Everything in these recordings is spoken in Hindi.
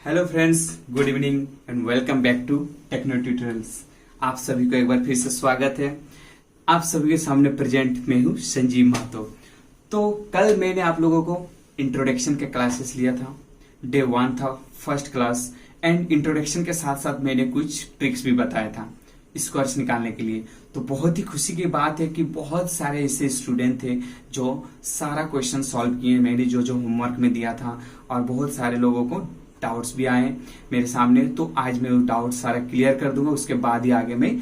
Hello friends, good evening and welcome back to Techno Tutorials. आप सभी को एक बार फिर से स्वागत है। आप सभी के सामने प्रेजेंट मैं हूँ संजीव महतो। तो कल मैंने आप लोगों को इंट्रोडक्शन के क्लासेस लिया था। डे 1 था, फर्स्ट क्लास। एंड इंट्रोडक्शन के साथ साथ मैंने कुछ ट्रिक्स भी बताया था स्कोर्स निकालने के लिए। तो बहुत ही खुशी की बात है कि बहुत सारे ऐसे स्टूडेंट थे जो सारा क्वेश्चन सॉल्व किए मैंने जो होमवर्क में दिया था, और बहुत सारे लोगों को डाउट्स भी आए मेरे सामने। तो आज मैं वो डाउट सारा क्लियर कर दूंगा, उसके बाद ही आगे मैं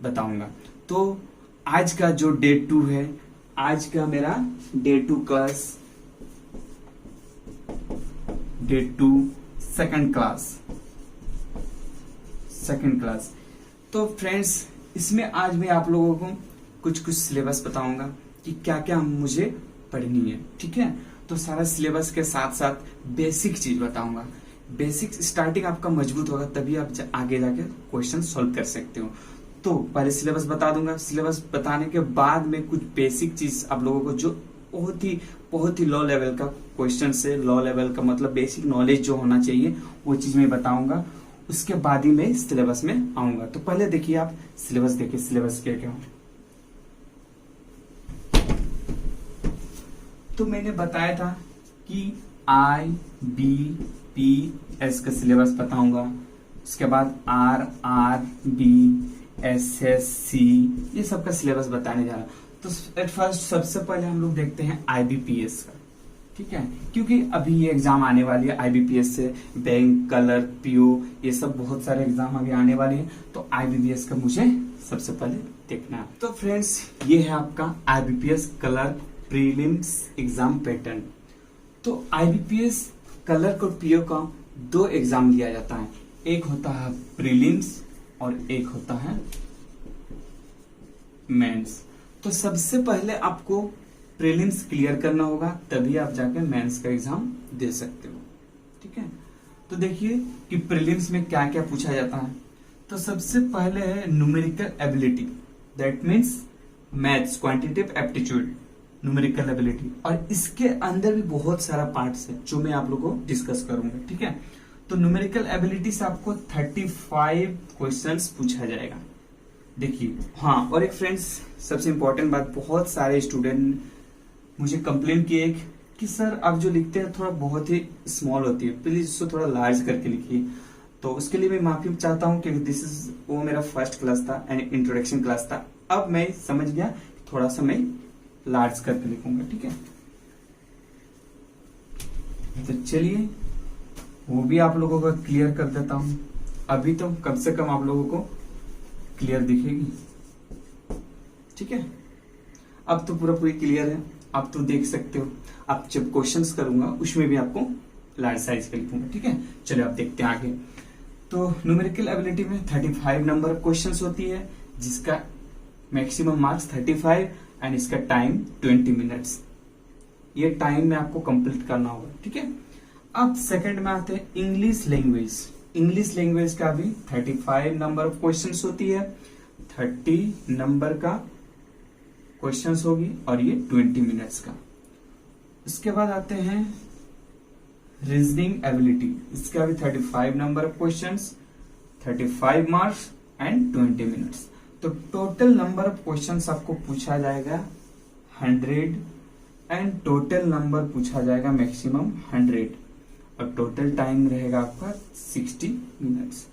बताऊंगा। तो आज का जो डे 2 है, आज का मेरा day 2 class, day 2 second class. तो फ्रेंड्स, इसमें आज मैं आप लोगों को कुछ सिलेबस बताऊंगा कि क्या क्या मुझे पढ़नी है। ठीक है, तो सारा सिलेबस के साथ साथ बेसिक चीज बताऊंगा। बेसिक स्टार्टिंग आपका मजबूत होगा तभी आप आगे जाके क्वेश्चन सॉल्व कर सकते हो। तो पहले सिलेबस बता दूंगा। सिलेबस बताने के बाद में कुछ बेसिक चीज आप लोगों को जो बहुत ही लो लेवल का क्वेश्चन से, लो लेवल का मतलब बेसिक नॉलेज जो होना चाहिए वो चीज मैं बताऊंगा। उसके बाद ही मैं सिलेबस में आऊंगा। तो पहले देखिए, आप सिलेबस देखिए, सिलेबस क्या क्या। तो मैंने बताया था कि IBPS का सिलेबस बताऊंगा। उसके बाद RRB, SSC, ये सब का सिलेबस बताने जा रहा। तो एट फर्स्ट सबसे पहले हम लोग देखते हैं IBPS का। ठीक है, क्योंकि अभी ये एग्जाम आने वाली है IBPS से। बैंक, कलर, PO, ये सब बहुत सारे एग्जाम आगे आने वाले हैं। तो IBPS का मुझे सबसे पहले देखना है। तो फ्रेंड्स, ये है आपका IBPS colour prelims exam pattern. तो IBPS कलर और PO का 2 एग्जाम लिया जाता है। एक होता है प्रीलिम्स और एक होता है मेंस। तो सबसे पहले आपको प्रीलिम्स क्लियर करना होगा, तभी आप जाके मेंस का एग्जाम दे सकते हो। ठीक है, तो देखिए कि प्रीलिम्स में क्या क्या पूछा जाता है। तो सबसे पहले है numerical ability, that means maths, quantitative aptitude, numerical ability. और इसके अंदर भी बहुत सारा पार्ट्स है जो मैं आप लोगों को डिस्कस करूंगा। ठीक है, तो न्यूमेरिकल एबिलिटी से आपको 35 क्वेश्चंस पूछा जाएगा। देखिए, हाँ, और एक फ्रेंड्स सबसे इंपॉर्टेंट बात, बहुत सारे स्टूडेंट मुझे कंप्लेन किए कि सर आप जो लिखते हैं थोड़ा बहुत ही स्मॉल होती है, प्लीज उसको थोड़ा लार्ज करके लिखिए। तो उसके लिए मैं माफी चाहता हूँ कि वो मेरा फर्स्ट क्लास था एंड इंट्रोडक्शन क्लास था। अब मैं समझ गया, थोड़ा सा मैं लार्ज करके लिखूंगा। ठीक है, तो चलिए वो भी आप लोगों को क्लियर कर देता हूं। अभी तो कम से कम आप लोगों को क्लियर दिखेगी। ठीक है, अब तो पूरी क्लियर है, आप तो देख सकते हो। आप जब क्वेश्चंस करूंगा उसमें भी आपको लार्ज साइज का लिखूंगा। ठीक है, चलिए आप देखते हैं आगे। तो न्यूमेरिकल एबिलिटी में 35 नंबर क्वेश्चंस होती है, जिसका मैक्सिमम मार्क्स 35 एंड इसका टाइम 20 मिनट्स। ये टाइम में आपको कंप्लीट करना होगा। ठीक है, अब सेकंड में आते हैं इंग्लिश लैंग्वेज। इंग्लिश लैंग्वेज का भी 35 नंबर ऑफ क्वेश्चंस होती है, 30 नंबर का क्वेश्चंस होगी और ये 20 मिनट्स का। इसके बाद आते हैं रीजनिंग एबिलिटी। इसका भी 35 number of questions, 35 marks and 20 minutes. तो टोटल नंबर ऑफ क्वेश्चंस आपको पूछा जाएगा 100 एंड टोटल नंबर पूछा जाएगा मैक्सिमम 100, और टोटल टाइम रहेगा आपका 60 मिनट्स।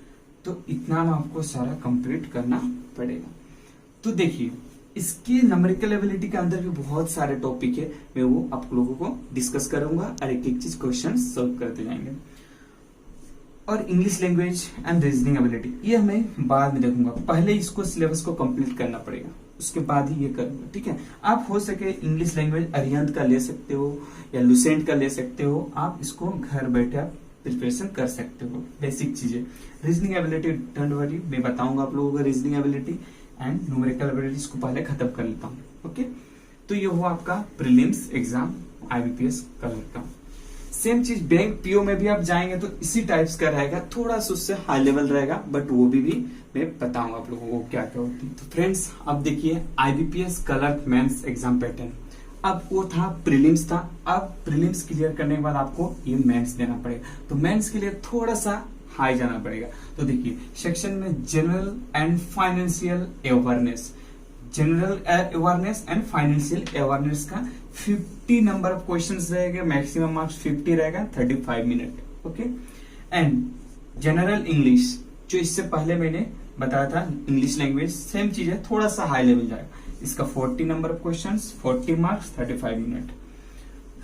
तो इतना में आपको सारा कंप्लीट करना पड़ेगा। तो देखिए, इसकी न्यूमेरिकल एबिलिटी के अंदर भी बहुत सारे टॉपिक है, मैं वो आप लोगों को डिस्कस करूंगा और एक एक चीज क्वेश्चन सॉल्व करते जाएंगे। और English language and reasoning ability ये हमें बाद में देखूंगा। पहले इसको सिलेबस को कंप्लीट करना पड़ेगा, उसके बाद ही ये करूंगा। ठीक है, आप हो सके इंग्लिश लैंग्वेज अरिहंत का ले सकते हो या लुसेंट का ले सकते हो। आप इसको घर बैठे आप प्रिपरेशन कर सकते हो, बेसिक चीजें। रीजनिंग एबिलिटी डोंट वरी, मैं बताऊंगा आप लोगों को reasoning ability and numerical ability. इसको पहले खत्म कर लेता हूँ। ओके, तो ये हुआ आपका प्रीलिम्स एग्जाम IBPS कलर का। सेम चीज बैंक PO में भी आप जाएंगे तो इसी टाइप्स का रहेगा, थोड़ा सा उससे हाई लेवल रहेगा, बट वो भी मैं बताऊंगा आप लोगों को क्या क्या होती है। तो फ्रेंड्स, अब देखिए IBPS clerk mains exam pattern. अब वो था प्रीलिम्स था, अब प्रीलिम्स क्लियर करने के बाद आपको ये मेंस देना पड़ेगा। तो मेंस के लिए थोड़ा सा हाई जाना पड़ेगा। तो देखिए सेक्शन में general and financial awareness, general awareness and financial awareness का 50 नंबर ऑफ क्वेश्चंस रहेगा, मैक्सिमम मार्क्स 50 रहेगा, 35 minute. Okay. And general English, जो इससे पहले मैंने बताया था इंग्लिश लैंग्वेज, सेम चीज है, थोड़ा सा हाई लेवल जाएगा। इसका 40 number of questions, 40 marks, 35 minute.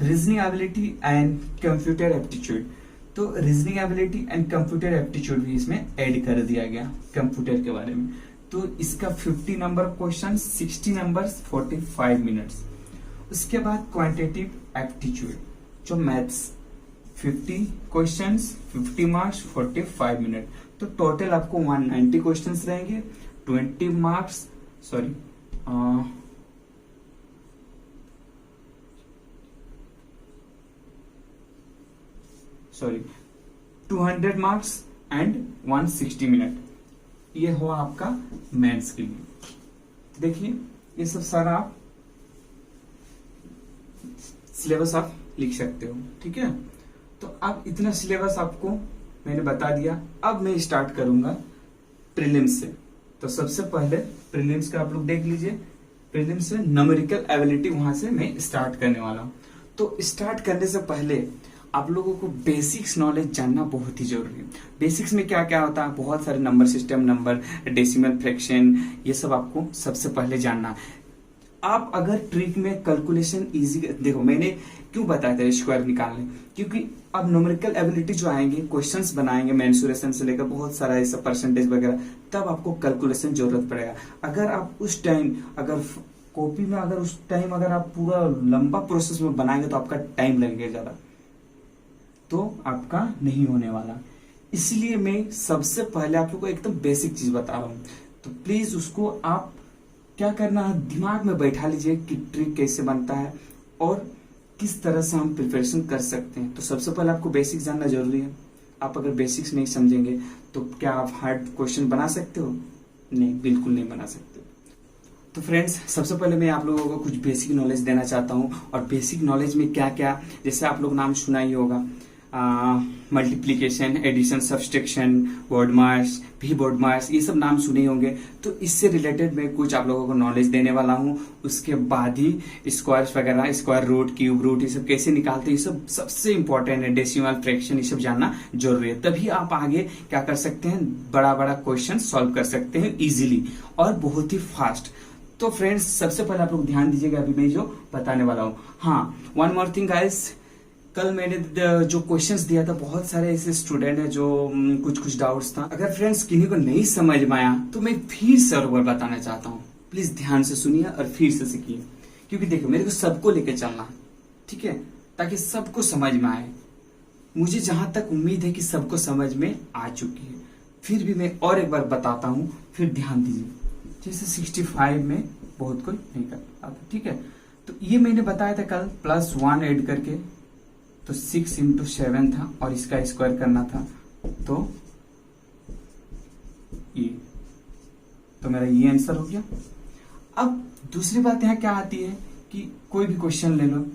Reasoning ability and computer aptitude, तो reasoning ability and computer aptitude भी इसमें ऐड कर दिया गया कंप्यूटर के बारे में। तो इसका 50 नंबर क्वेश्चन, 60 नंबर, 45 मिनट्स। उसके बाद क्वांटिटेटिव एप्टीट्यूड जो मैथ्स, 50 क्वेश्चंस, 50 मार्क्स, 45 मिनट। तो टोटल आपको 190 क्वेश्चंस रहेंगे, 20 marks, sorry 200 marks and 160 minute. ये हुआ आपका मेंस के लिए। देखिए ये सब सारा आप सिलेबस आप लिख सकते हो, ठीक है। तो अब इतना सिलेबस आपको मैंने बता दिया। अब मैं स्टार्ट करूंगा प्रीलिम्स से। तो सबसे पहले प्रीलिम्स का आप लोग देख लीजिए। प्रीलिम्स से न्यूमेरिकल एबिलिटी वहां से मैं स्टार्ट करने वाला हूं। तो स्टार्ट करने से पहले आप लोगों को बेसिक्स नॉलेज जानना बहुत ही जरूरी है। बेसिक्स में क्या क्या होता है, बहुत सारे number system, number, decimal fraction, ये सब आपको सबसे पहले जानना है। आप अगर ट्रिक में कैलकुलेशन इजी, देखो मैंने क्यों बताया था स्क्वायर निकालने, क्योंकि अब न्यूमेरिकल एबिलिटी जो आएंगे, क्वेश्चंस बनाएंगे मेंसुरेशन से लेकर बहुत सारा ऐसा परसेंटेज वगैरह, तब आपको कैलकुलेशन जरूरत पड़ेगा। अगर आप उस टाइम अगर कॉपी में उस टाइम आप पूरा लंबा प्रोसेस में बनाएंगे तो आपका टाइम लगेगा ज्यादा, तो आपका नहीं होने वाला। इसलिए मैं सबसे पहले आप लोग को एकदम बेसिक चीज बता रहा हूं। तो प्लीज उसको आप क्या करना है, दिमाग में बैठा लीजिए कि ट्रिक कैसे बनता है और किस तरह से हम प्रिपरेशन कर सकते हैं। तो सबसे पहले आपको बेसिक्स जानना जरूरी है। आप अगर बेसिक्स नहीं समझेंगे तो क्या आप हार्ड क्वेश्चन बना सकते हो? नहीं, बिल्कुल नहीं बना सकते। तो फ्रेंड्स, सबसे पहले मैं आप लोगों को कुछ बेसिक नॉलेज देना चाहता हूं। और बेसिक नॉलेज में क्या क्या, जैसे आप लोग नाम सुना ही होगा, multiplication, addition, subtraction, BODMAS, भी बोर्ड मार्क्स, ये सब नाम सुने होंगे। तो इससे रिलेटेड मैं कुछ आप लोगों को नॉलेज देने वाला हूँ। उसके बाद ही स्क्वायर्स वगैरह, स्क्वायर रूट, क्यूब रूट, ये सब कैसे निकालते हैं, ये सब सबसे इंपॉर्टेंट है। डेसिमल फ्रैक्शन, ये सब जानना जरूरी है। तभी आप आगे क्या कर सकते हैं, बड़ा बड़ा क्वेश्चन सॉल्व कर सकते हैं इजीली और बहुत ही फास्ट। तो फ्रेंड्स, सबसे पहले आप लोग ध्यान दीजिएगा अभी मैं जो बताने वाला हूँ। हाँ, वन मोर थिंग गाइस, कल मैंने जो क्वेश्चंस दिया था, बहुत सारे ऐसे स्टूडेंट हैं जो कुछ कुछ डाउट्स था। अगर फ्रेंड्स किन्हीं को नहीं समझ में आया तो मैं फिर से और बताना चाहता हूँ। प्लीज ध्यान से सुनिए और फिर से सीखिए, क्योंकि देखो मेरे को सबको लेके चलना है, ठीक है, ताकि सबको समझ में आए। मुझे जहां तक उम्मीद है कि सबको समझ में आ चुकी है, फिर भी मैं और एक बार बताता हूँ, फिर ध्यान दीजिए। जैसे 65 में बहुत कोई नहीं कर पाता, ठीक है। तो ये मैंने बताया था कल, +1 ऐड करके, तो 6 × 7 था और इसका स्क्वायर करना था, तो ये, तो मेरा ये आंसर हो गया। अब दूसरी बात यहाँ क्या आती है कि कोई भी क्वेश्चन ले लो,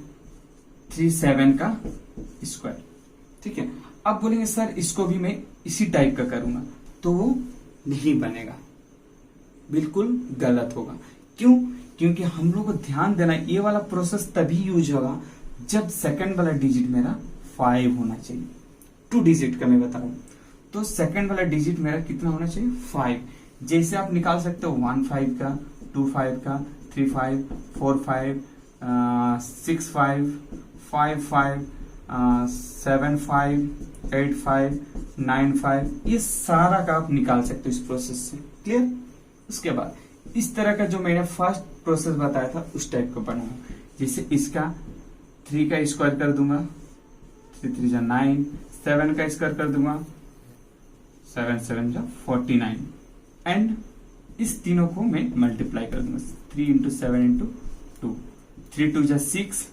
37 का स्क्वायर, ठीक है। अब बोलेंगे सर इसको भी मैं इसी टाइप का करूंगा, तो वो नहीं बनेगा, बिल्कुल गलत होगा। क्यों? क्योंकि हम लोग को ध्यान देना, ये वाला प्रोसेस तभी यूज होगा जब सेकंड वाला डिजिट मेरा 5 होना चाहिए। 2 डिजिट का मैं बता रहा हूं, तो सेकंड वाला डिजिट मेरा कितना होना चाहिए, 5। जैसे आप निकाल सकते हो 1 5 का, 2 5 का, 3 5, 4 5, 6 5, 5 5, 7 5, 8 5, 9 5, ये सारा का आप निकाल सकते हो इस प्रोसेस से। क्लियर? उसके बाद इस तरह का जो मैंने फर्स्ट प्रोसेस बताया था उस टाइप का बनाऊंगा। जैसे इसका 3 का स्क्वायर कर दूंगा, 3 3 जा 9, 7 का स्क्वायर कर दूंगा, 7 7 जा 49, एंड इस तीनों को मैं मल्टीप्लाई कर दूंगा, 3 × 7 × 2, 3 2 जा 6,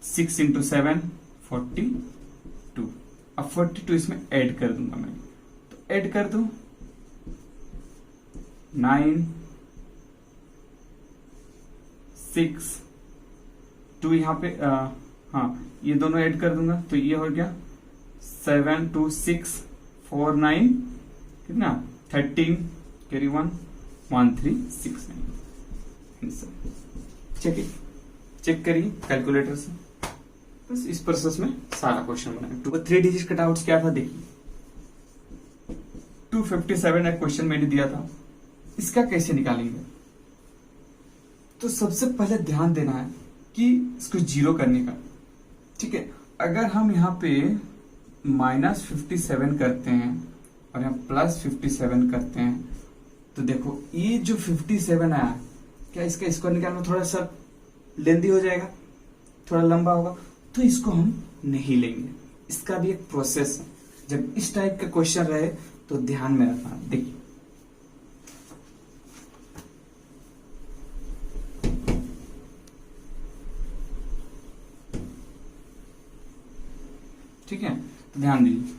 6 × 7 42। अब 42 इसमें ऐड कर दूंगा मैं, तो ऐड कर दू 9 6 2 यहाँ पे हाँ ये दोनों ऐड कर दूंगा तो ये हो गया 7 2 6 4 9 कितना 13 कैरी 1 1 3 6 9 चेक करिए कैलकुलेटर से। बस इस प्रोसेस में सारा क्वेश्चन बनाया। 3 डिजिट का डाउट्स क्या था देखिए 257 एक क्वेश्चन मैंने दिया था, इसका कैसे निकालेंगे। तो सबसे पहले ध्यान देना है कि इसको जीरो करने का, ठीक है। अगर हम यहाँ पे -57 करते हैं और यहाँ +57 करते हैं तो देखो ये जो 57 आया क्या इसका स्क्वायर निकालना थोड़ा सा लेंदी हो जाएगा, थोड़ा लंबा होगा, तो इसको हम नहीं लेंगे। इसका भी एक प्रोसेस है। जब इस टाइप का क्वेश्चन रहे तो ध्यान में रखना। देखिए ठीक है, ध्यान दीजिए।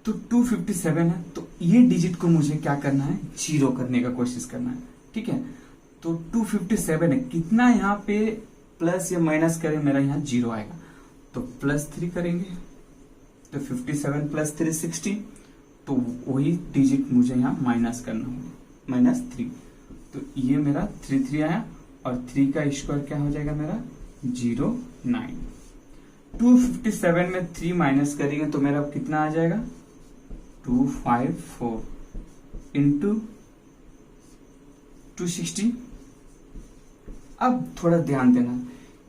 तो 257 है तो ये डिजिट को मुझे क्या करना है, जीरो करने का कोशिश करना है, ठीक है। तो 257 है, कितना यहाँ पे प्लस या माइनस करें मेरा यहाँ जीरो आएगा, तो +3 करेंगे तो 57 + 3 60, तो वही डिजिट मुझे यहाँ माइनस करना होगा -3। तो ये मेरा 3 आया और 3 का स्क्वायर क्या हो जाएगा मेरा 09। 257 में 3 माइनस करेंगे तो मेरा कितना आ जाएगा 254 इंटू 260। अब थोड़ा ध्यान देना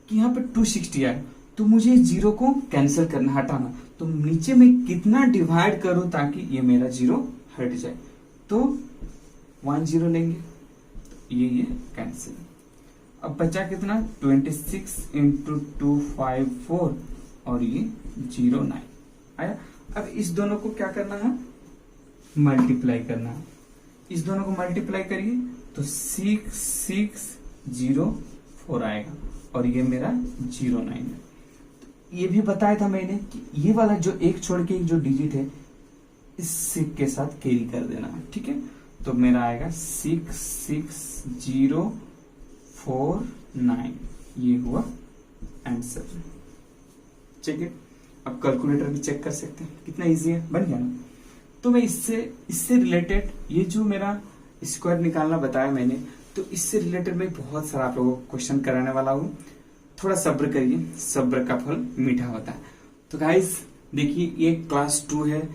कि यहाँ पे 260 आए तो मुझे जीरो को कैंसिल करना, हटाना। तो नीचे में कितना डिवाइड करूं ताकि ये मेरा जीरो हट जाए, तो 1 0 लेंगे तो ये कैंसिल। अब बचा कितना 26 इंटू 254 और ये 09 आया। अब इस दोनों को क्या करना है, मल्टीप्लाई करना है। इस दोनों को मल्टीप्लाई करिए तो 6604 आएगा और ये मेरा 09 है। ये भी बताया था मैंने कि ये वाला जो एक छोड़ के जो डिजिट है इस सिक के साथ कैरी कर देना है, ठीक है। तो मेरा आएगा 66049, ये हुआ आंसर। ठीक है, अब कैलकुलेटर भी चेक कर सकते हैं कितना इजी है, बन गया ना। तो मैं इससे रिलेटेड ये जो मेरा स्क्वायर निकालना बताया मैंने, तो इससे रिलेटेड मैं बहुत सारा आप लोगों को क्वेश्चन कराने वाला हूँ। थोड़ा सब्र करिए, सब्र का फल मीठा होता है। तो गाइस देखिए ये क्लास 2 है।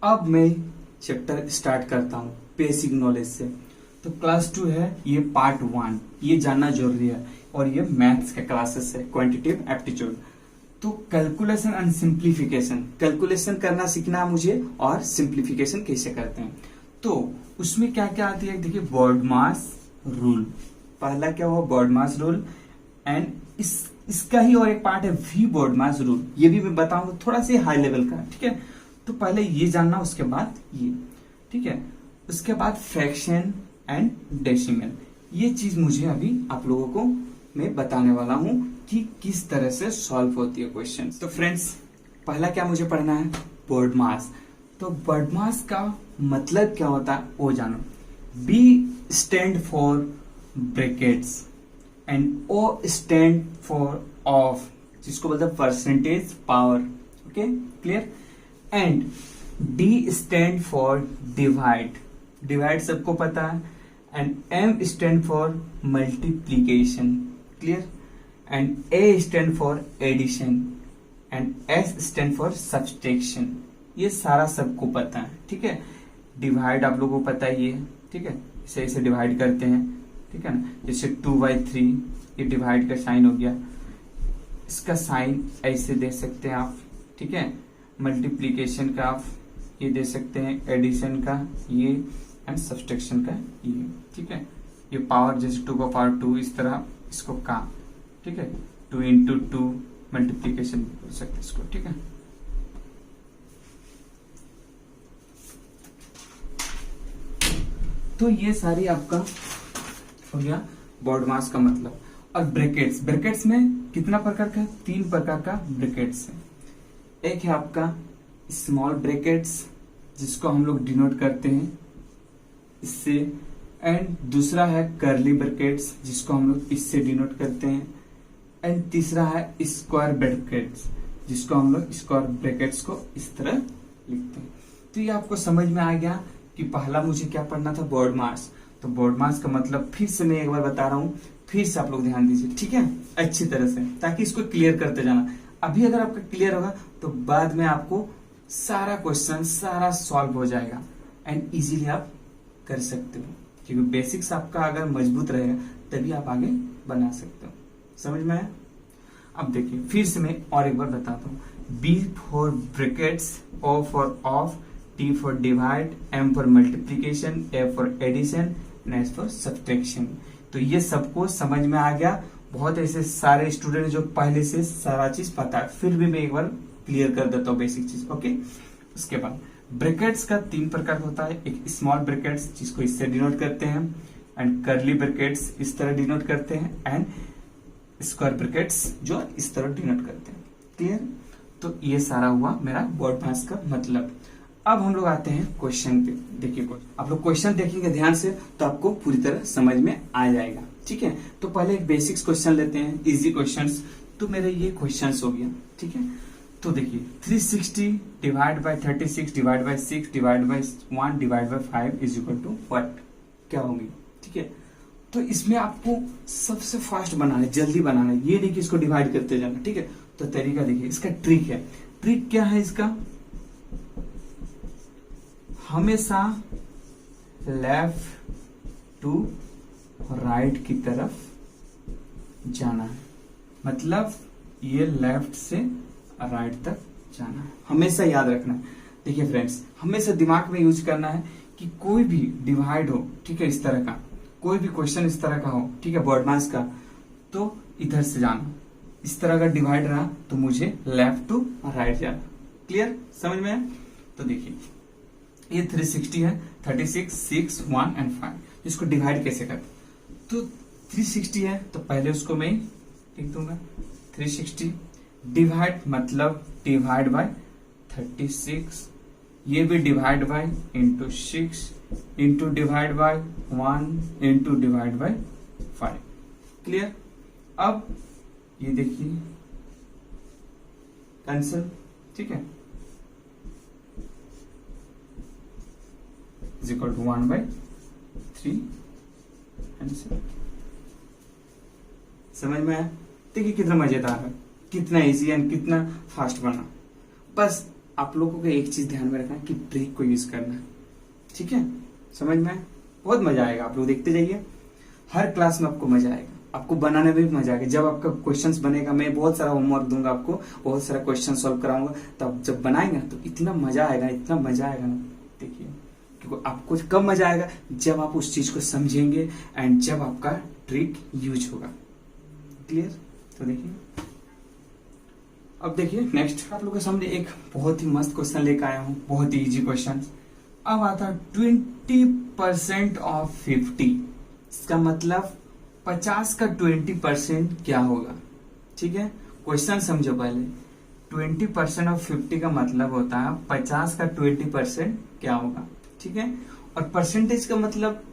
अब मैं चैप्टर स्टार्ट करता हूँ बेसिक नॉलेज से। तो क्लास 2 है, ये पार्ट 1, ये जानना जरूरी है। और ये मैथ्स का क्लासेस है, क्वांटिटेटिव एप्टीट्यूड। तो कैलकुलेशन एंड सिंप्लीफिकेशन, कैलकुलेशन करना सीखना मुझे और सिंप्लीफिकेशन कैसे करते हैं। तो उसमें क्या क्या आती है देखिए, बॉडमास रूल, पहला क्या हुआ बॉडमास रूल। एंड इसका ही और एक पार्ट है वी बॉडमास रूल, ये भी मैं बताऊंगा थोड़ा सा हाई लेवल का, ठीक है। तो पहले ये जानना, उसके बाद ये, ठीक है। उसके बाद फ्रैक्शन एंड डेसिमल, ये चीज मुझे अभी आप लोगों को मैं बताने वाला हूं कि किस तरह से सॉल्व होती है क्वेश्चन। तो फ्रेंड्स पहला क्या मुझे पढ़ना है, बॉडमास। तो बॉडमास का मतलब क्या होता है वो जानो। B stand for brackets and O stand for of, जिसको बोलते हैं percentage power, okay clear. And D stand for divide, divide सबको पता है। And M stand for multiplication, clear. And A stand for addition and S stand for subtraction, ये सारा सबको पता है, ठीक है। डिवाइड आप लोगों को पता ही है, ठीक है, इसे इसे डिवाइड करते हैं, ठीक है ना। जैसे 2/3 ये डिवाइड का साइन हो गया, इसका साइन ऐसे दे सकते हैं आप, ठीक है। मल्टीप्लीकेशन का आप ये दे सकते हैं, एडिशन का ये, एंड सब्सट्रैक्शन का ये, ठीक है। ये पावर जैसे 2/2 इस तरह इसको का, ठीक है। 2 × 2 मल्टीप्लीकेशन बोल सकते हैं इसको, ठीक है। तो ये सारी आपका हो गया बॉडमास का मतलब। और ब्रैकेट्स, ब्रैकेट्स में कितना प्रकार का, 3 प्रकार का ब्रैकेट्स है। एक है आपका स्मॉल ब्रैकेट्स, जिसको हम लोग डिनोट करते हैं इससे। एंड दूसरा है कर्ली ब्रैकेट्स, जिसको हम लोग इससे डिनोट करते हैं। एंड तीसरा है स्क्वायर ब्रैकेट्स, जिसको हम लोग स्क्वायर ब्रैकेट्स को इस तरह लिखते हैं। तो ये आपको समझ में आ गया कि पहला मुझे क्या पढ़ना था, बोर्ड मार्क्स। तो बोर्ड मार्क्स का मतलब फिर से मैं एक बार बता रहा हूँ, फिर से आप लोग ध्यान दीजिए, ठीक है, अच्छी तरह से, ताकि इसको क्लियर करते जाना। अभी अगर आपका क्लियर होगा तो बाद में आपको सारा क्वेश्चन सारा सॉल्व हो जाएगा एंड इजीली आप कर सकते हो, क्योंकि बेसिक्स आपका अगर मजबूत रहेगा तभी आप आगे बना सकते हो। समझ में आया? अब देखिए फिर से मैं और एक बार बताता हूँ। B for brackets, O for of, T for divide, M for multiplication, A for addition, S for subtraction. तो ये सबको समझ में आ गया। बहुत ऐसे सारे स्टूडेंट जो पहले से सारा चीज पता है, फिर भी मैं एक बार क्लियर कर देता हूँ बेसिक चीज। ओके, उसके बाद ब्रैकेट्स का 3 प्रकार होता है। एक स्मॉल ब्रैकेट्स जिसको इससे डिनोट करते हैं, एंड कर्ली ब्रैकेट्स इस तरह डिनोट करते हैं, एंड स्क्वायर ब्रैकेट्स जो इस तरह डिनोट करते हैं। क्लियर? तो ये सारा हुआ मेरा बोर्ड मार्क्स का मतलब। अब हम लोग आते हैं क्वेश्चन पे। देखिए आप लोग क्वेश्चन देखेंगे ध्यान से तो आपको पूरी तरह समझ में आ जाएगा, ठीक है। तो पहले एक बेसिक्स क्वेश्चन लेते हैं, इजी क्वेश्चंस। तो मेरे ये क्वेश्चंस हो गया, ठीक है। तो देखिए 360 divide by 36 divide by 6 divide by 1 divide by 5 is equal to what, क्या होगी, ठीक है। तो इसमें आपको सबसे फास्ट बनाना है, जल्दी बनाना है, ये नहीं कि इसको डिवाइड करते जाना, ठीक है। तो तरीका देखिए, इसका ट्रिक है। ट्रिक क्या है इसका, हमेशा लेफ्ट टू राइट की तरफ जाना है, मतलब ये लेफ्ट से राइट तक जाना है, हमेशा याद रखना है। देखिए फ्रेंड्स, हमेशा दिमाग में यूज करना है कि कोई भी डिवाइड हो, ठीक है, इस तरह का कोई भी क्वेश्चन इस तरह का हो, ठीक है, बोर्ड मार्क्स का, तो इधर से जाना। इस तरह का डिवाइड रहा तो मुझे लेफ्ट टू राइट जाना। क्लियर? समझ में है? तो देखिए ये 360 है, 36, 6, 1 एंड 5। इसको डिवाइड कैसे करते? तो 360 है तो पहले उसको मैं लिख दूंगा 360 डिवाइड, मतलब डिवाइड बाय 36, ये भी divide by into 6 into divide by 1 into divide by 5। Clear? अब ये देखिए कैंसिल, ठीक है, इज इक्वल टू 1/3 आंसर। समझ में आया? देखिए कितना मजेदार है, कितना इजी एंड कितना फास्ट बना। बस आप लोगों को एक चीज ध्यान में रखना है कि ट्रिक को यूज करना है, ठीक है। समझ में आया? बहुत मजा आएगा, आप लोग देखते जाइए, हर क्लास में आपको मजा आएगा, आपको बनाने में भी मजा आएगा। जब आपका क्वेश्चंस बनेगा, मैं बहुत सारा होमवर्क दूंगा आपको, बहुत सारा क्वेश्चन सॉल्व कराऊंगा, तब जब बनाएंगे तो इतना मजा आएगा, इतना मजा आएगा ना। देखिए क्योंकि आपको कब मजा आएगा, जब आप उस चीज को समझेंगे एंड जब आपका ट्रिक यूज होगा। क्लियर? तो देखिए अब देखिए नेक्स्ट आप लोगों के सामने एक बहुत ही मस्त क्वेश्चन लेकर आया हूं, बहुत ही इजी क्वेश्चन। अब आता 20% ऑफ 50, इसका मतलब 50 का 20% क्या होगा, ठीक है। क्वेश्चन समझो पहले, 20% ऑफ 50 का मतलब होता है 50 का 20% क्या होगा, ठीक है। और परसेंटेज का मतलब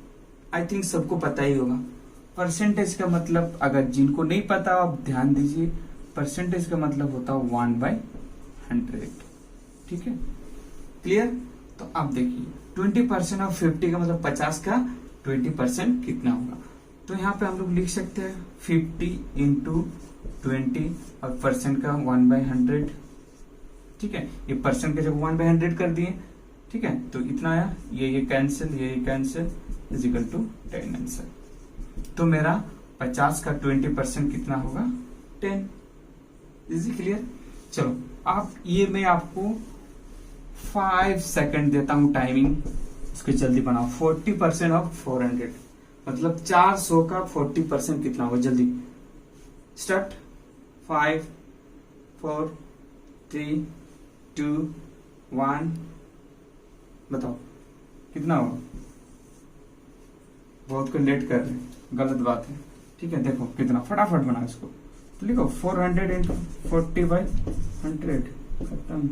आई थिंक सबको पता ही होगा। परसेंटेज का मतलब अगर जिनको नहीं पता आप ध्यान दीजिए, परसेंटेज का मतलब होता है 1/100, ठीक है। क्लियर? तो अब देखिए 20% ऑफ 50 का मतलब 50 का 20% कितना होगा। तो यहाँ पे हम लोग लिख सकते हैं 50 इंटू 20 और परसेंट का 1/100, ठीक है। ये परसेंट का जब 1/100 कर दिए, ठीक है, तो इतना आया, ये कैंसिल, ये cancel, is equal to 10 answer. तो मेरा 50 का 20% कितना होगा, 10। Is it clear? चलो आप ये मैं आपको 5 सेकंड देता हूं टाइमिंग, इसको जल्दी बनाओ। 40% ऑफ 400 मतलब 400 का 40% कितना होगा, जल्दी स्टार्ट। 5 4 3 2 1 बताओ कितना होगा। बहुत को लेट कर रहे हैं, गलत बात है, ठीक है। देखो कितना, फटाफट बनाओ इसको, तो लिखो 400 इंटू 40/100 खत्म।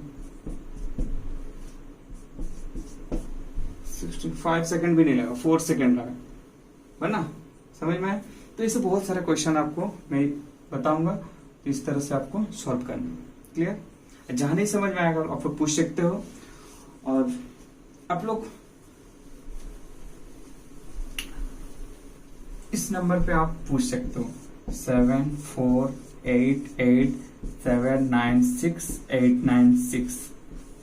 65 सेकंड भी नहीं लगा, 4 सेकंड लगा, बना? समझ में आया? तो ऐसे बहुत सारे क्वेश्चन आपको मैं बताऊंगा, तो इस तरह से आपको सॉल्व करना है। क्लियर? जहां नहीं समझ में आएगा आप लोग पूछ सकते हो, और आप लोग इस नंबर पे आप पूछ सकते हो 7488796896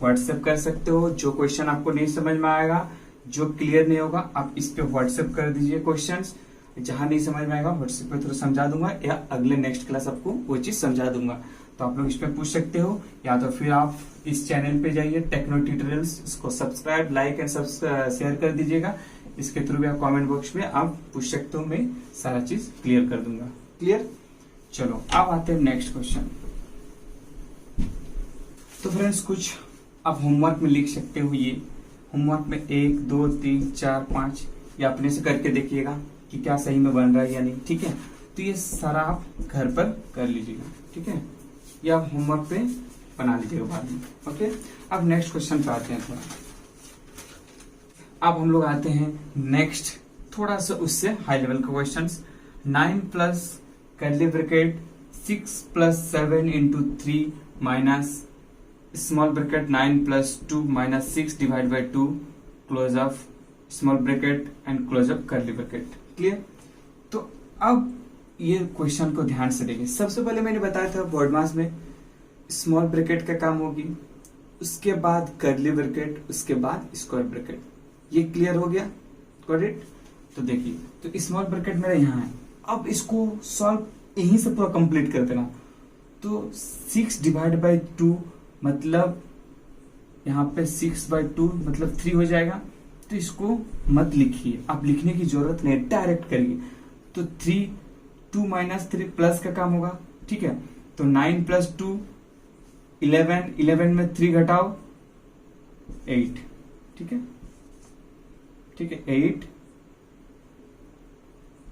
व्हाट्सएप कर सकते हो। जो क्वेश्चन आपको नहीं समझ में आएगा, जो क्लियर नहीं होगा, आप इस पे व्हाट्सएप कर दीजिए क्वेश्चंस। जहां नहीं समझ में आएगा व्हाट्सएप पे थोड़ा समझा दूंगा, या अगले नेक्स्ट क्लास आपको वो चीज समझा दूंगा। तो आप लोग इस पे पूछ सकते हो, या तो फिर आप इस चैनल पे जाइए टेक्नो ट्यूटोरियल्स, इसको सब्सक्राइब, लाइक एंड शेयर कर दीजिएगा। इसके थ्रू भी आप कमेंट बॉक्स में आप पूछ सकते हो, मैं सारा चीज क्लियर कर दूंगा। क्लियर? चलो अब आते हैं नेक्स्ट क्वेश्चन। तो फ्रेंड्स कुछ आप होमवर्क में लिख सकते हो। ये होमवर्क में 1 2 3 4 5 या अपने से करके देखिएगा कि क्या सही में बन रहा है या नहीं। ठीक है? तो ये सारा आप घर पर कर लीजिएगा। ठीक है? या आप होमवर्क पे बना लीजिएगा बाद में। ओके, अब नेक्स्ट क्वेश्चन पे आते हैं। थोड़ा अब हम लोग आते हैं नेक्स्ट थोड़ा सा उससे हाई लेवल का question. 9 plus curly bracket 6 plus 7 into 3 minus small bracket 9 plus 2 minus 6 divide by 2 close of small bracket and close of curly bracket. Clear? तो अब ये क्वेश्चन को ध्यान से देखिए। सबसे पहले मैंने बताया था बोर्ड मास में स्मॉल ब्रैकेट का काम होगी, उसके बाद कर्ली ब्रैकेट, उसके बाद स्क्वायर ब्रैकेट। ये क्लियर हो गया? करेक्ट? तो देखिए, तो स्मॉल ब्रैकेट मेरा यहाँ है। अब इसको सॉल्व यहीं से पूरा कंप्लीट कर देना। तो 6 डिवाइड बाई 2 मतलब यहाँ पे 6 बाई 2 मतलब 3 हो जाएगा। तो इसको मत लिखिए, आप लिखने की जरूरत नहीं, डायरेक्ट करिए। तो 3 2 माइनस 3 प्लस का काम होगा। ठीक है? तो 9 प्लस 2 11, 11 में 3 घटाओ 8। ठीक है? ठीक है? 8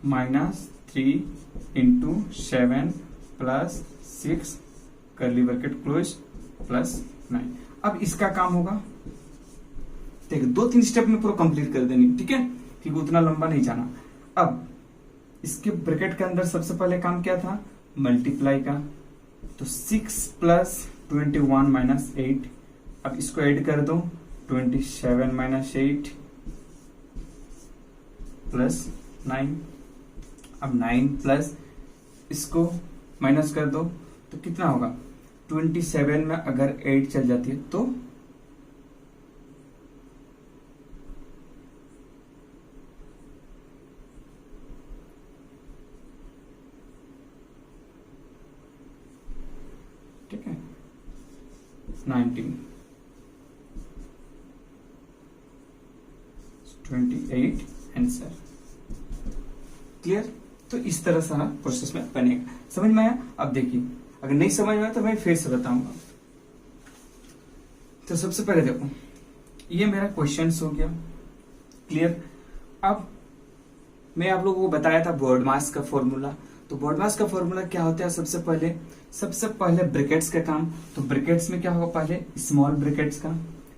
minus 3 into 7 plus 6 curly bracket close plus 9। अब इसका काम होगा, देखो 2-3 स्टेप में पूरा कंप्लीट कर देनी। ठीक है? क्योंकि उतना लंबा नहीं जाना। अब इसके ब्रैकेट के अंदर सबसे पहले काम क्या था? मल्टीप्लाई का। तो 6 प्लस 21 माइनस 8। अब इसको ऐड कर दो, 27 माइनस 8 प्लस 9। अब 9 प्लस इसको माइनस कर दो तो कितना होगा? 27 में अगर 8 चल जाती है तो ठीक है 19 28 आंसर। क्लियर? तो इस तरह से प्रोसेस में बनेगा। समझ में आया? अब देखिए, अगर नहीं समझ में आया तो मैं फिर से बताऊंगा। तो सबसे पहले देखो, ये मेरा क्वेश्चन हो गया। क्लियर? अब मैं आप लोगों को बताया था बोर्ड मास का फॉर्मूला। तो बोर्ड मास का फॉर्मूला क्या होता है? सबसे पहले ब्रैकेट्स का काम। तो ब्रैकेट्स में क्या होगा? पहले स्मॉल ब्रैकेट्स का।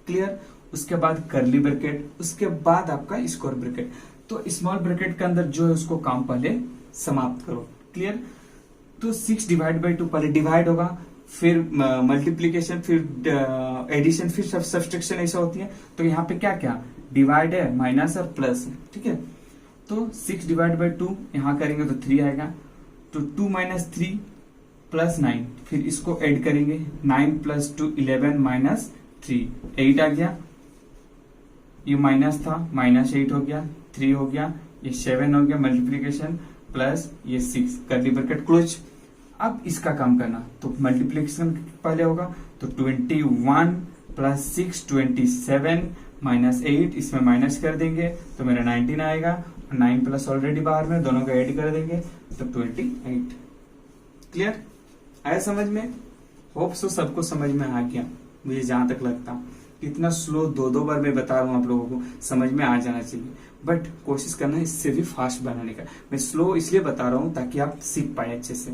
क्लियर? उसके बाद कर्ली ब्रैकेट, उसके बाद आपका स्क्वायर ब्रैकेट। तो स्मॉल ब्रैकेट के अंदर जो है उसको काम पहले समाप्त करो। क्लियर? तो 6 डिवाइड बाई 2 पहले डिवाइड होगा, फिर मल्टीप्लीकेशन, फिर एडिशन, फिर सब्सट्रैक्शन ऐसा होती है। तो यहाँ पे क्या क्या डिवाइड है, माइनस और प्लस है। ठीक है? तो 6 डिवाइड बाई 2 यहाँ करेंगे तो 3 आएगा। तो 2 माइनस 3 प्लस 9, फिर इसको ऐड करेंगे, 9 प्लस 2 11 माइनस 3 8 आ गया। ये माइनस था, माइनस 8 हो गया, 3 हो गया, ये 7 हो गया, मल्टीप्लीकेशन प्लस ये 6 कर्ली ब्रैकेट क्लोज। अब इसका काम करना, तो मल्टीप्लीकेशन पहले होगा, तो 21 प्लस 6 27 माइनस 8, इसमें माइनस कर देंगे तो मेरा 19 आएगा। 9 प्लस ऑलरेडी बाहर में, दोनों का ऐड कर देंगे तो 28। क्लियर? आया समझ में? होप सो सबको समझ में आ गया, मुझे जहां तक लगता। इतना स्लो 2-2 बार मैं बता रहा हूँ आप लोगों को, समझ में आ जाना चाहिए। बट कोशिश करना है इससे भी फास्ट बनाने का। मैं स्लो इसलिए बता रहा हूँ ताकि आप सीख पाए अच्छे से।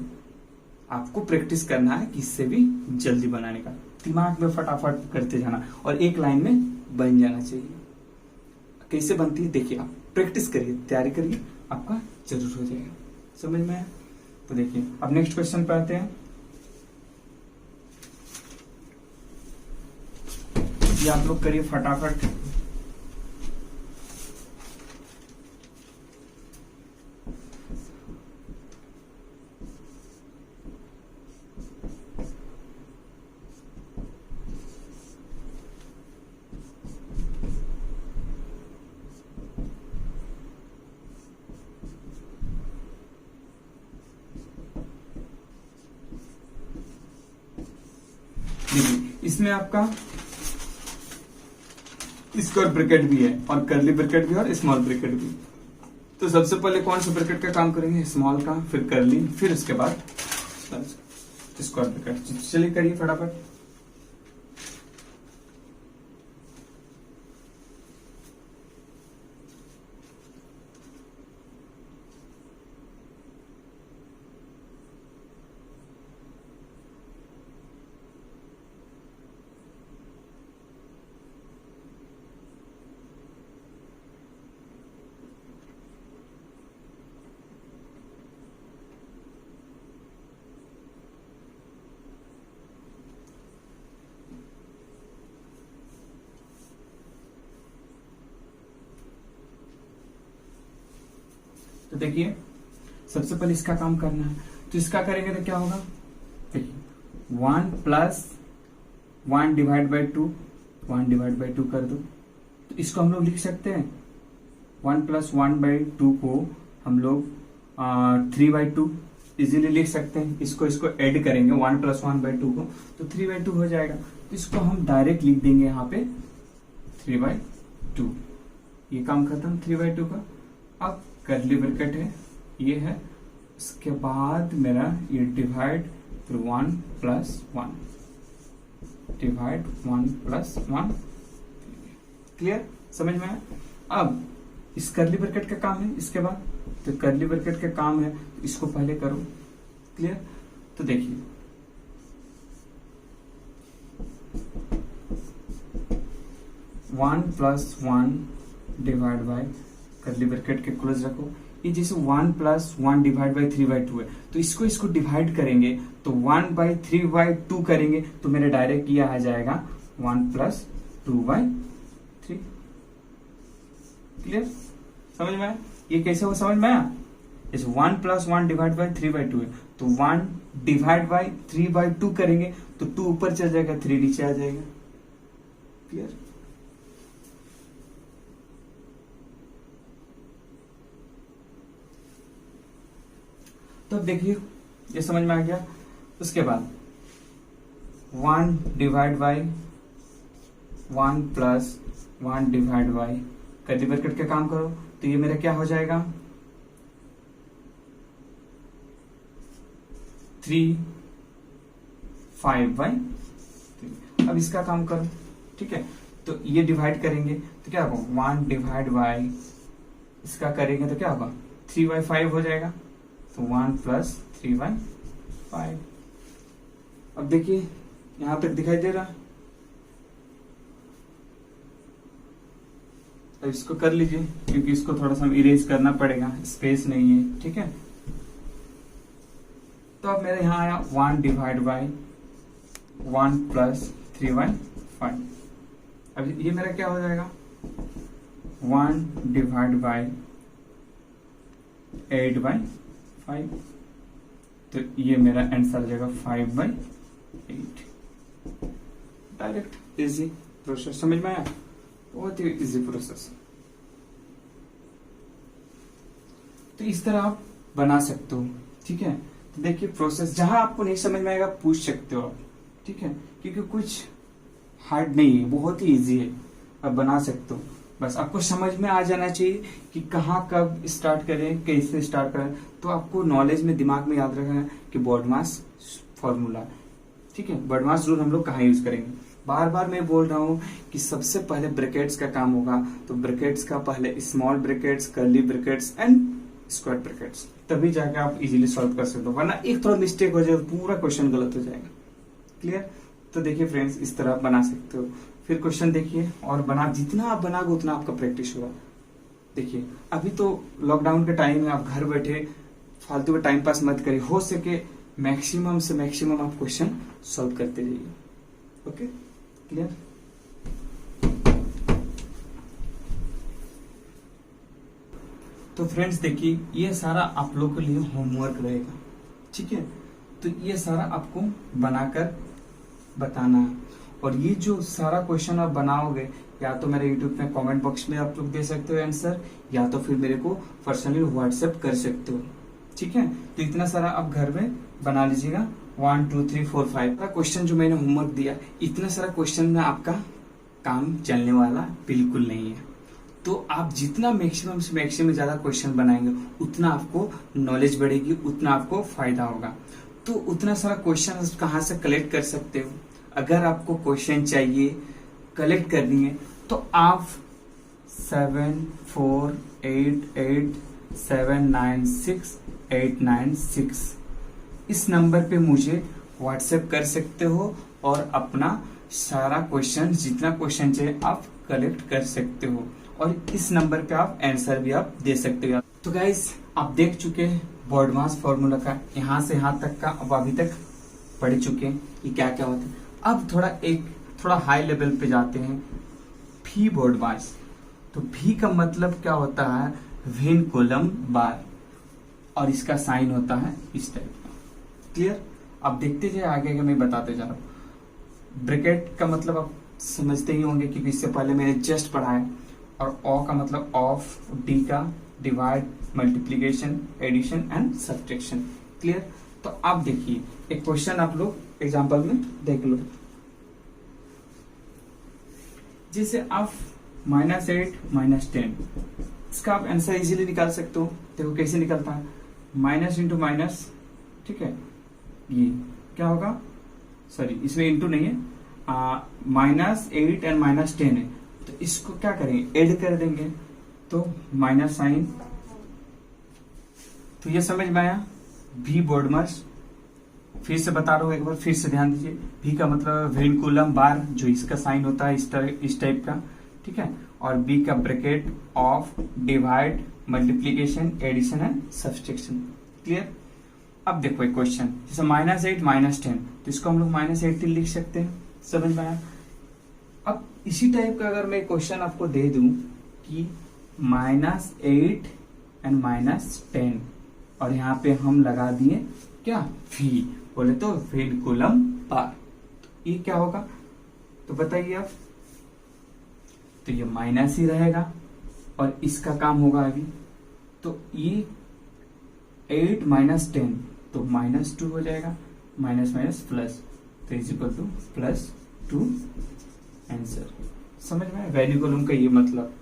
आपको प्रैक्टिस करना है कि इससे भी जल्दी बनाने का, दिमाग में फटाफट करते जाना और एक लाइन में बन जाना चाहिए। कैसे बनती है देखिए, आप प्रैक्टिस करिए, तैयारी करिए, आपका जरूर हो जाएगा। समझ में आया? तो देखिए अब नेक्स्ट क्वेश्चन पे आते हैं। ये आप लोग करिए फटाफट। देखिए इसमें आपका स्क्वायर ब्रैकेट भी है और कर्ली ब्रैकेट भी और स्मॉल ब्रैकेट भी। तो सबसे पहले कौन सा ब्रैकेट का काम करेंगे? स्मॉल का, फिर कर्ली, फिर उसके बाद स्क्वायर ब्रैकेट। चलिए करिए फटाफट। तो देखिए सबसे पहले इसका काम करना है, तो इसका करेंगे तो क्या होगा? देखिए 1 plus 1 divide by 2, 1 divide by 2 कर दो। तो इसको हम लोग लिख सकते हैं 1 प्लस 1 बाई 2 को हम लोग 3 बाई 2 इजीली लिख सकते हैं। इसको ऐड करेंगे 1 प्लस 1 बाई 2 को, तो 3 बाई 2 हो जाएगा। तो इसको हम डायरेक्ट लिख देंगे यहाँ पे 3 बाई 2। ये काम खत्म 3 बाई 2 का। अब कर्ली ब्रैकेट है, ये है, उसके बाद मेरा ये डिवाइड, फिर 1 प्लस 1 डिवाइड 1 प्लस 1। क्लियर? समझ में आया? अब इस कर्ली ब्रैकेट का काम है इसके बाद, तो कर्ली ब्रैकेट का काम है, तो इसको पहले करो। क्लियर? तो देखिए 1 plus 1 divide bye curly bracket के क्लोज रखो। ये जैसे 1 प्लस 1 डिवाइड बाई 3 बाई 2 है, तो इसको डिवाइड करेंगे तो 1 बाई 3 बाई 2 करेंगे तो मेरा डायरेक्ट ये आ जाएगा 1 प्लस 2 बाई 3। क्लियर? समझ में आया? ये कैसे हो समझ में आया? इस 1 प्लस 1 डिवाइड बाई 3 बाई 2 है, तो 1 डिवाइड बाई 3 बाई 2 करेंगे तो 2 ऊपर चल जाएगा, 3 नीचे आ जाएगा। क्लियर? तो अब देखिए ये समझ में आ गया। उसके बाद 1 divide by 1 plus 1 divide by curly bracket का काम करो, तो ये मेरा क्या हो जाएगा 3 5 बाई 3। अब इसका काम करो, ठीक है, तो ये डिवाइड करेंगे तो क्या होगा 1 डिवाइड बाई, इसका करेंगे तो क्या होगा 3 बाई 5 हो जाएगा, तो 1 प्लस 3 बाई 5। अब देखिए यहां तक दिखाई दे रहा। अब इसको कर लीजिए क्योंकि इसको थोड़ा सा इरेज करना पड़ेगा, स्पेस नहीं है। ठीक है, तो अब मेरे यहां आया 1 डिवाइड बाई 1 प्लस 3 बाई 5। अब ये मेरा क्या हो जाएगा 1 डिवाइड बाई 8 बाई 5। तो ये मेरा आंसर आ जाएगा 5 बाई 8। डायरेक्ट इजी प्रोसेस, समझ में आया? बहुत ही इजी प्रोसेस। तो इस तरह आप बना सकते हो। ठीक है, तो देखिए प्रोसेस, जहां आपको नहीं समझ में आएगा पूछ सकते हो आप। ठीक है, क्योंकि कुछ हार्ड नहीं है, बहुत ही इजी है, आप बना सकते हो। बस आपको समझ में आ जाना चाहिए कि कहाँ कब स्टार्ट करें, कैसे स्टार्ट करें। तो आपको नॉलेज में, दिमाग में याद रखना है कि बॉडमास फॉर्मूला। ठीक है, बॉडमास रूल हम लोग कहाँ यूज करेंगे। बार बार मैं बोल रहा हूँ कि सबसे पहले ब्रैकेट्स का काम होगा, तो ब्रैकेट्स का पहले small brackets, curly brackets and square brackets, तभी जाके आप इजीली सॉल्व कर सकते हो। वरना एक थोड़ा मिस्टेक हो जाए पूरा क्वेश्चन गलत हो जाएगा। क्लियर? तो देखिए फ्रेंड्स, इस तरह आप बना सकते हो। फिर क्वेश्चन देखिए और बना, जितना आप बनाओगे उतना आपका प्रैक्टिस होगा। देखिए अभी तो लॉकडाउन का टाइम है, आप घर बैठे फालतू का टाइम पास मत करिए, हो सके मैक्सिमम से मैक्सिमम आप क्वेश्चन सॉल्व करते जाइए। Okay, clear. तो फ्रेंड्स देखिए, ये सारा आप लोग के लिए होमवर्क रहेगा, ठीक है। तो ये सारा आपको बनाकर बताना है, और ये जो सारा क्वेश्चन आप बनाओगे, या तो मेरे यूट्यूब में कमेंट बॉक्स में आप लोग दे सकते हो आंसर, या तो फिर मेरे को पर्सनली व्हाट्सएप कर सकते हो, ठीक है। तो इतना सारा आप घर में बना लीजिएगा, 1 2 3 4 5 क्वेश्चन जो मैंने होमवर्क दिया, इतना सारा क्वेश्चन में आपका काम चलने वाला बिल्कुल नहीं है। तो आप जितना मैक्सिमम से मैक्सिमम ज्यादा क्वेश्चन बनाएंगे, उतना आपको नॉलेज बढ़ेगी, उतना आपको फायदा होगा। तो उतना सारा क्वेश्चन कहाँ से कलेक्ट कर सकते हो? अगर आपको क्वेश्चन चाहिए, कलेक्ट करनी है, तो आप 7488796896 इस नंबर पे मुझे व्हाट्सएप कर सकते हो, और अपना सारा क्वेश्चन, जितना क्वेश्चन चाहिए आप कलेक्ट कर सकते हो, और इस नंबर पे आप आंसर भी आप दे सकते हो। तो गाइस, आप देख चुके हैं बॉड मास फॉर्मूला का यहाँ से यहाँ तक का, अब अभी तक पढ़ चुके हैं कि क्या क्या होता है। अब थोड़ा हाई लेवल पे जाते हैं, भी बॉड मास। तो भी का मतलब क्या होता है? वेन कॉलम बार, और इसका साइन होता है इस टाइप का। क्लियर? अब देखते जाए आगे का, मैं बताते जा रहा हूँ। ब्रैकेट का मतलब आप समझते ही होंगे क्योंकि इससे पहले मैंने जस्ट पढ़ा है, और ओ का मतलब ऑफ, डी का divide, multiplication, addition and subtraction. Clear? तो आप देखिए, एक क्वेश्चन आप लोग एग्जांपल में देख लो। जैसे आप -8 -10, इसका आप आंसर इजीली निकाल सकते हो। देखो कैसे निकलता है, माइनस इंटू माइनस, ठीक है। ये क्या होगा, सॉरी इसमें इंटू नहीं है, -8 एंड -10 है, तो इसको क्या करेंगे, ऐड कर देंगे, तो माइनस साइन। तो ये समझ में आया भी बॉड मास। फिर से बता रहा हूं, एक बार फिर से ध्यान दीजिए। भी का मतलब वेन कॉलम बार, जो इसका साइन होता है इस टाइप का, ठीक है। और बी का bracket, of, divide, multiplication, addition and subtraction. Clear? अब देखो एक क्वेश्चन, जैसे -8 -10, तो इसको हम लोग -8 लिख सकते हैं। समझ में आया? अब इसी टाइप का अगर मैं क्वेश्चन आपको दे दूं कि -8 एंड -10, और यहाँ पे हम लगा दिए क्या, भी, बोले तो वेन कॉलम बार, तो ये क्या होगा, तो बताइए आप। तो ये माइनस ही रहेगा, और इसका काम होगा अभी, तो ये 8 -10, तो -2 हो जाएगा, माइनस माइनस प्लस, तो इज इक्वल टू +2 आंसर। समझ में? वेन्यू कॉलम का ये मतलब,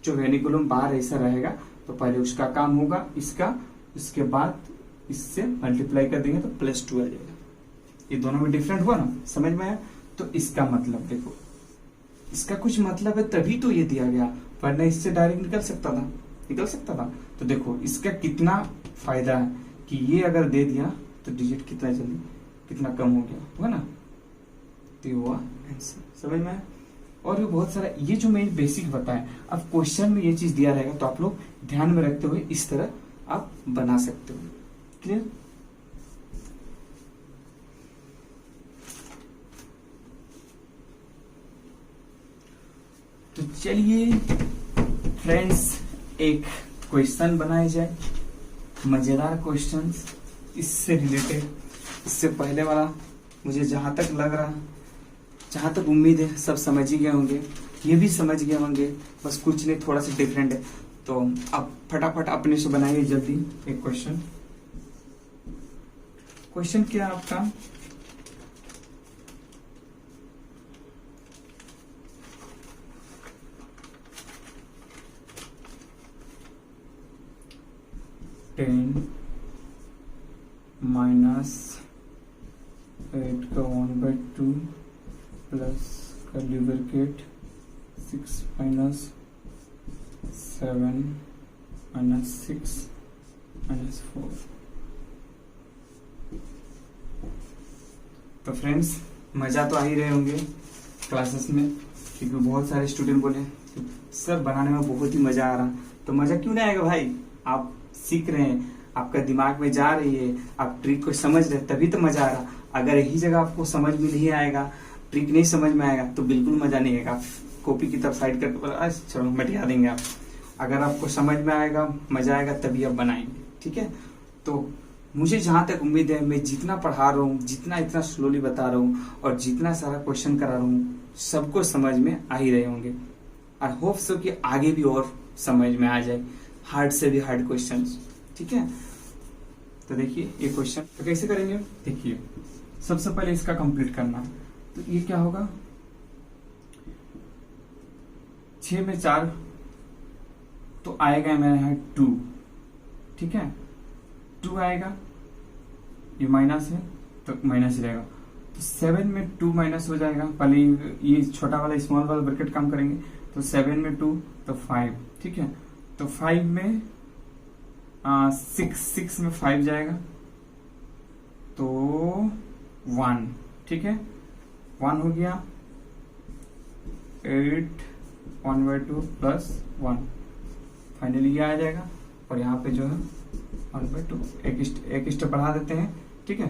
जो वेन्यू कॉलम बार ऐसा रहेगा, तो पहले उसका काम होगा इसका, उसके बाद इससे मल्टीप्लाई कर देंगे तो +2 आ जाएगा। ये दोनों में डिफरेंट हुआ ना, समझ में आया? तो इसका मतलब देखो, इसका कुछ मतलब है तभी तो ये दिया गया, वरना इससे डायरेक्ट निकल सकता था। तो देखो इसका कितना फायदा है कि ये अगर दे दिया तो डिजिट कितना जल्दी, कितना कम हो गया, हुआ ना, तो ये हुआ आंसर। समझ में आया? और भी बहुत सारा, ये जो मैंने बेसिक बताया, अब क्वेश्चन में ये चीज दिया रहेगा, तो आप लोग ध्यान में रखते हुए इस तरह आप बना सकते हो। क्लियर? तो चलिए फ्रेंड्स, एक क्वेश्चन बनाया जाए, मजेदार क्वेश्चन इससे रिलेटेड। इससे पहले वाला मुझे जहां तक लग रहा, जहां तक उम्मीद है, सब समझ ही गए होंगे, ये भी समझ गए होंगे, बस कुछ नहीं, थोड़ा सा डिफरेंट है। तो आप फटाफट अपने से बनाइए जल्दी एक क्वेश्चन। क्वेश्चन क्या आपका, -10 -8 का 1/2 प्लस कर्ली ब्रैकेट 6 -7 -6 -4। तो फ्रेंड्स, मजा तो आ ही रहे होंगे क्लासेस में, क्योंकि बहुत सारे स्टूडेंट बोले सर बनाने में बहुत ही मजा आ रहा। तो मजा क्यों नहीं आएगा भाई, आप सीख रहे हैं, आपका दिमाग में जा रही है, आप ट्रिक को समझ रहे तभी तो मजा आ रहा। अगर यही जगह आपको समझ में नहीं आएगा, ट्रिक नहीं समझ में आएगा तो बिल्कुल मजा नहीं आएगा। कॉपी की तरफ साइड करके चलो मिटा देंगे आप। अगर आपको समझ में आएगा, मजा आएगा तभी आप बनाएंगे। ठीक है, तो मुझे जहां तक उम्मीद है, मैं जितना पढ़ा रहा हूँ, जितना इतना स्लोली बता रहा हूँ और जितना सारा क्वेश्चन करा रहा हूँ, सबको समझ में आ ही रहे होंगे। आई होप सो कि आगे भी और समझ में आ जाए, हार्ड से भी हार्ड क्वेश्चन। ठीक है, तो देखिए ये क्वेश्चन तो कैसे करेंगे। देखिए सबसे पहले इसका कंप्लीट करना है, तो ये क्या होगा, 6 में 4 तो आएगा मेरे यहाँ 2। ठीक है, 2 आएगा, ये माइनस है तो माइनस रहेगा, तो 7 में 2 माइनस हो जाएगा। पहले ये छोटा वाला स्मॉल वाला ब्रैकेट काम करेंगे, तो 7 में 2 तो 5। ठीक है, तो 5 में 6 में 5 जाएगा तो 1। ठीक है, 1 हो गया, 8 1/2 प्लस 1, फाइनली ये आ जाएगा। और यहाँ पे जो है 1/2, एक स्टेप बढ़ा देते हैं। ठीक है,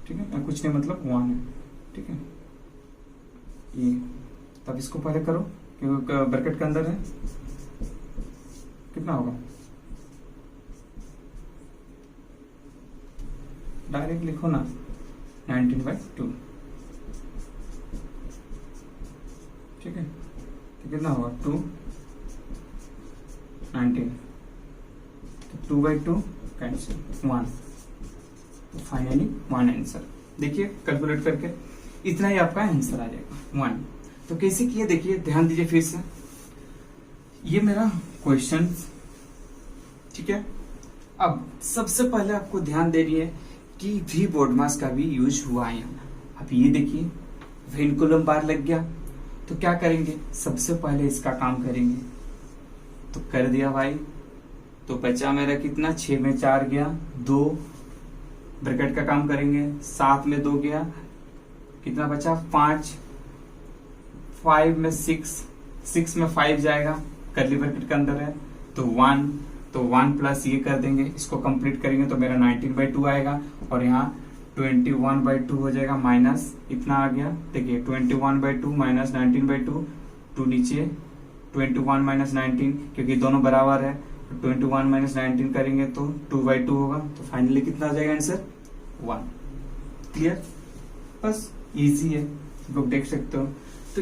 ठीक है, कुछ नहीं मतलब 1 है। ठीक है, ये तब इसको पहले करो क्योंकि ब्रैकेट के अंदर है, कितना होगा, डायरेक्ट लिखो ना, 19/2। ठीक है, तो कितना होगा 2 19, तो 2/2 कैंसिल, 1, तो फाइनली 1 आंसर। देखिए कैलकुलेट करके इतना ही आपका आंसर आ जाएगा 1। तो कैसे किया देखिए, ध्यान दीजिए फिर से, ये मेरा क्वेश्चन। ठीक है, अब सबसे पहले आपको ध्यान देनी है कि वी बोर्डमास का भी यूज हुआ है यहाँ। अब ये देखिए विनकुलम बार लग गया, तो क्या करेंगे, सबसे पहले इसका काम करेंगे। तो कर दिया भाई, तो बचा मेरा कितना, 6 में 4 गया 2, ब्रैकेट का काम करेंगे, 7 में 2 गया, कितना बचा 5, 5 में 6 में 5 जाएगा, कर्ली ब्रैकेट के अंदर है, तो 1, तो 1 प्लस ये कर देंगे, इसको कंप्लीट करेंगे तो मेरा 19/2 आएगा। और यहाँ 21/2 हो जाएगा, माइनस इतना आ गया। देखिए 21/2 माइनस 19/2, 2 नीचे, 21 माइनस 19 क्योंकि दोनों बराबर है, 21 माइनस 19 करेंगे तो 2/2 होगा। तो फाइनली कितना आ जाएगा आंसर, 1। क्लियर, बस इजी है, लोग देख सकते हो। तो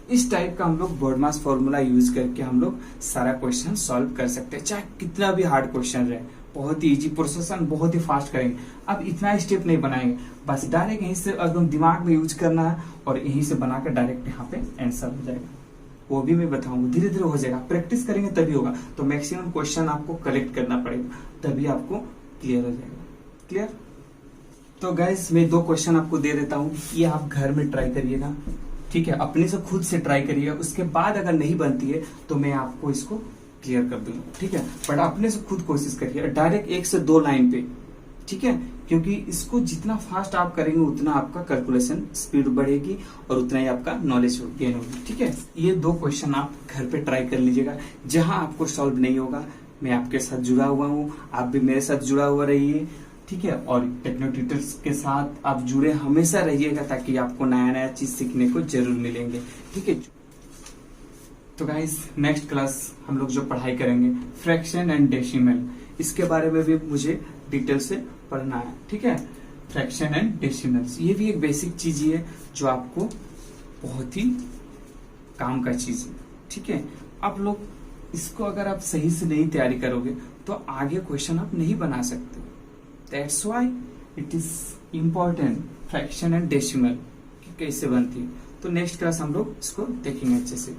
इस टाइप का हम लोग बोर्डमास फॉर्मूला यूज करके हम लोग सारा क्वेश्चन सॉल्व कर सकते हैं, चाहे कितना भी हार्ड क्वेश्चन रहे। बहुत ही इजी प्रोसेस, बहुत ही फास्ट करेंगे। अब इतना स्टेप नहीं बनाएंगे, बस डायरेक्ट यहीं से एकदम दिमाग में यूज करना है और यहीं से बनाकर डायरेक्ट यहाँ पे आंसर हो जाएगा। वो भी मैं बताऊंगा, धीरे धीरे हो जाएगा, प्रैक्टिस करेंगे तभी होगा। तो मैक्सिमम क्वेश्चन आपको कलेक्ट करना पड़ेगा, तभी आपको क्लियर हो जाएगा। क्लियर, तो गाइस मैं 2 क्वेश्चन आपको दे देता हूँ, ये आप घर में ट्राई करिएगा। ठीक है, अपने से खुद से ट्राई करिए, उसके बाद अगर नहीं बनती है तो मैं आपको इसको क्लियर कर दूंगा। ठीक है, बट अपने से खुद कोशिश करिए, डायरेक्ट 1 से 2 लाइन पे। ठीक है, क्योंकि इसको जितना फास्ट आप करेंगे उतना आपका कैलकुलेशन स्पीड बढ़ेगी और उतना ही आपका नॉलेज गेन होगी। ठीक है, ये 2 क्वेश्चन आप घर पे ट्राई कर लीजिएगा। जहां आपको सॉल्व नहीं होगा, मैं आपके साथ जुड़ा हुआ हूँ, आप भी मेरे साथ जुड़ा हुआ रहिए। ठीक है, और टेक्नो ट्यूटर्स के साथ आप जुड़े हमेशा रहिएगा, ताकि आपको नया नया चीज सीखने को जरूर मिलेंगे। ठीक है, तो गाइस नेक्स्ट क्लास हम लोग जो पढ़ाई करेंगे फ्रैक्शन एंड डेसिमल, इसके बारे में भी मुझे डिटेल से पढ़ना है। ठीक है, फ्रैक्शन एंड डेसिमल्स, ये भी एक बेसिक चीज ही है जो आपको बहुत ही काम का चीज है। ठीक है, आप लोग इसको अगर आप सही से नहीं तैयारी करोगे तो आगे क्वेश्चन आप नहीं बना सकते। That's why it is important fraction and decimal कि कैसे बनती है। तो नेक्स्ट क्लास हम लोग इसको देखेंगे अच्छे से।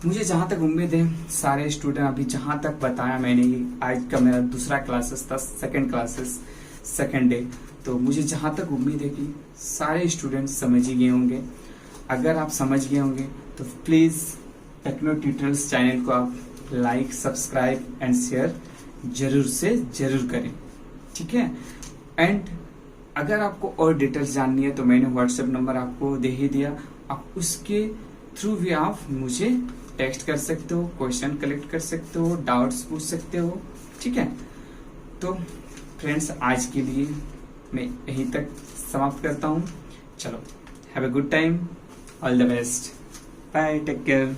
मुझे जहां तक उम्मीद है सारे स्टूडेंट, अभी जहां तक बताया मैंने, ये आज का मेरा दूसरा क्लासेस था, सेकंड डे। तो मुझे जहां तक उम्मीद है कि सारे स्टूडेंट समझ ही गए होंगे। अगर आप समझ गए होंगे तो प्लीज टेक्नो ट्यूटोरियल्स चैनल को आप लाइक, सब्सक्राइब एंड शेयर जरूर से जरूर करें। ठीक है, एंड अगर आपको और डिटेल्स जाननी है तो मैंने व्हाट्सएप नंबर आपको दे ही दिया, आप उसके थ्रू भी आप मुझे टेक्स्ट कर सकते हो, क्वेश्चन कलेक्ट कर सकते हो, डाउट्स पूछ सकते हो। ठीक है, तो फ्रेंड्स आज के लिए मैं यहीं तक समाप्त करता हूँ। चलो, have a good time, all the best, bye, take care.